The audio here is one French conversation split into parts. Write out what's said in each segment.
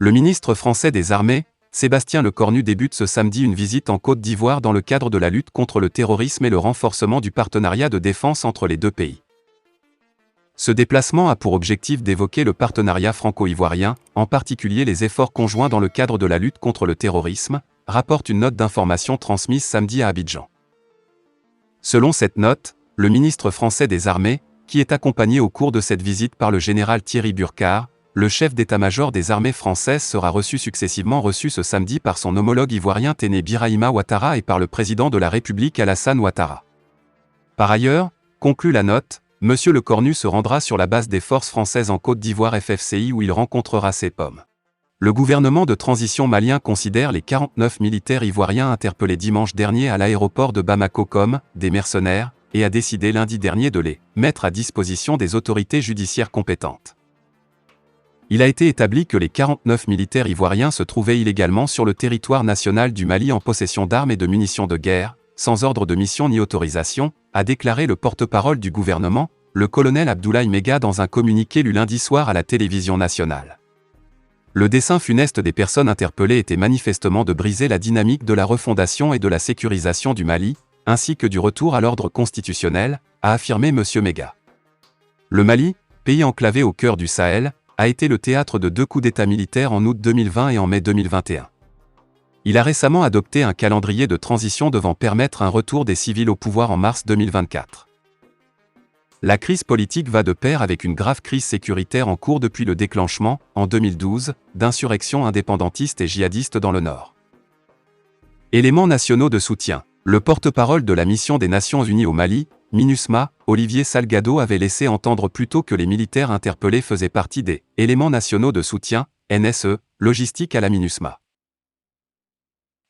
Le ministre français des Armées, Sébastien Lecornu, débute ce samedi une visite en Côte d'Ivoire dans le cadre de la lutte contre le terrorisme et le renforcement du partenariat de défense entre les deux pays. Ce déplacement a pour objectif d'évoquer le partenariat franco-ivoirien, en particulier les efforts conjoints dans le cadre de la lutte contre le terrorisme, rapporte une note d'information transmise samedi à Abidjan. Selon cette note, le ministre français des Armées, qui est accompagné au cours de cette visite par le général Thierry Burkhard, le chef d'état-major des armées françaises, sera successivement reçu ce samedi par son homologue ivoirien Téné Birahima Ouattara et par le président de la République Alassane Ouattara. Par ailleurs, conclut la note, M. Lecornu se rendra sur la base des forces françaises en Côte d'Ivoire FFCI où il rencontrera ses pommes. Le gouvernement de transition malien considère les 49 militaires ivoiriens interpellés dimanche dernier à l'aéroport de Bamako comme des mercenaires et a décidé lundi dernier de les mettre à disposition des autorités judiciaires compétentes. Il a été établi que les 49 militaires ivoiriens se trouvaient illégalement sur le territoire national du Mali en possession d'armes et de munitions de guerre, sans ordre de mission ni autorisation, a déclaré le porte-parole du gouvernement, le colonel Abdoulaye Mega, dans un communiqué lu lundi soir à la télévision nationale. Le dessein funeste des personnes interpellées était manifestement de briser la dynamique de la refondation et de la sécurisation du Mali, ainsi que du retour à l'ordre constitutionnel, a affirmé M. Mega. Le Mali, pays enclavé au cœur du Sahel, a été le théâtre de 2 coups d'État militaires en août 2020 et en mai 2021. Il a récemment adopté un calendrier de transition devant permettre un retour des civils au pouvoir en mars 2024. La crise politique va de pair avec une grave crise sécuritaire en cours depuis le déclenchement, en 2012, d'insurrections indépendantistes et djihadistes dans le Nord. Éléments nationaux de soutien. Le porte-parole de la mission des Nations Unies au Mali, MINUSMA, Olivier Salgado, avait laissé entendre plus tôt que les militaires interpellés faisaient partie des éléments nationaux de soutien, NSE, logistique à la MINUSMA.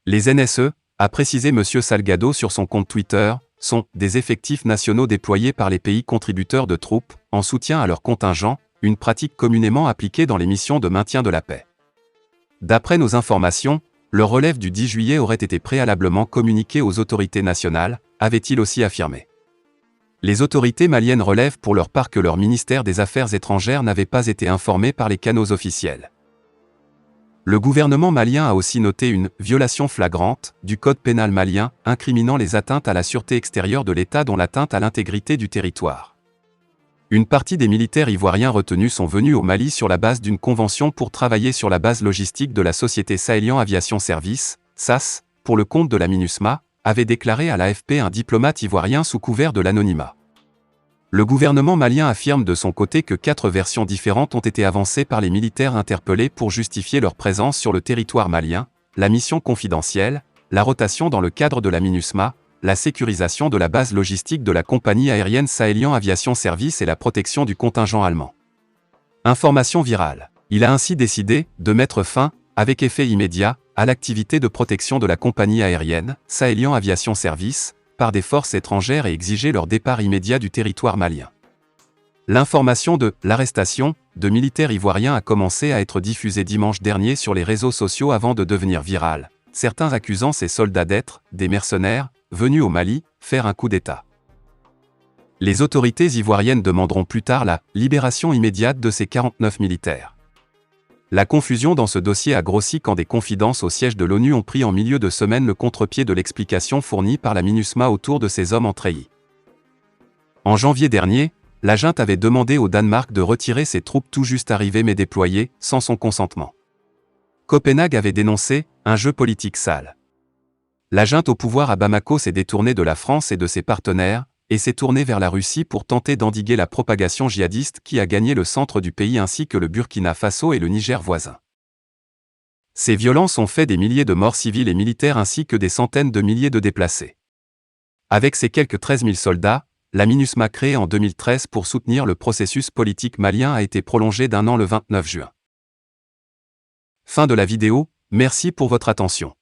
Les NSE, a précisé M. Salgado sur son compte Twitter, sont des effectifs nationaux déployés par les pays contributeurs de troupes, en soutien à leur contingent, une pratique communément appliquée dans les missions de maintien de la paix. D'après nos informations, leur relève du 10 juillet aurait été préalablement communiqué aux autorités nationales, avait-il aussi affirmé. Les autorités maliennes relèvent pour leur part que leur ministère des Affaires étrangères n'avait pas été informé par les canaux officiels. Le gouvernement malien a aussi noté une « violation flagrante » du code pénal malien, incriminant les atteintes à la sûreté extérieure de l'État dont l'atteinte à l'intégrité du territoire. Une partie des militaires ivoiriens retenus sont venus au Mali sur la base d'une convention pour travailler sur la base logistique de la société Sahelian Aviation Service, SAS, pour le compte de la MINUSMA, avait déclaré à l'AFP un diplomate ivoirien sous couvert de l'anonymat. Le gouvernement malien affirme de son côté que 4 versions différentes ont été avancées par les militaires interpellés pour justifier leur présence sur le territoire malien, la mission confidentielle, la rotation dans le cadre de la MINUSMA, la sécurisation de la base logistique de la compagnie aérienne Sahelian Aviation Service et la protection du contingent allemand. Information virale. Il a ainsi décidé de mettre fin, avec effet immédiat, à l'activité de protection de la compagnie aérienne, Sahelian Aviation Service, par des forces étrangères et exiger leur départ immédiat du territoire malien. L'information de l'arrestation de militaires ivoiriens a commencé à être diffusée dimanche dernier sur les réseaux sociaux avant de devenir virale, certains accusant ces soldats d'être des mercenaires, venus au Mali, faire un coup d'État. Les autorités ivoiriennes demanderont plus tard la libération immédiate de ces 49 militaires. La confusion dans ce dossier a grossi quand des confidences au siège de l'ONU ont pris en milieu de semaine le contre-pied de l'explication fournie par la MINUSMA autour de ces hommes en treillis. En janvier dernier, la junte avait demandé au Danemark de retirer ses troupes tout juste arrivées mais déployées, sans son consentement. Copenhague avait dénoncé « un jeu politique sale ». La junte au pouvoir à Bamako s'est détournée de la France et de ses partenaires, et s'est tournée vers la Russie pour tenter d'endiguer la propagation djihadiste qui a gagné le centre du pays ainsi que le Burkina Faso et le Niger voisin. Ces violences ont fait des milliers de morts civiles et militaires ainsi que des centaines de milliers de déplacés. Avec ses quelques 13 000 soldats, la MINUSMA créée en 2013 pour soutenir le processus politique malien a été prolongée d'1 an le 29 juin. Fin de la vidéo, merci pour votre attention.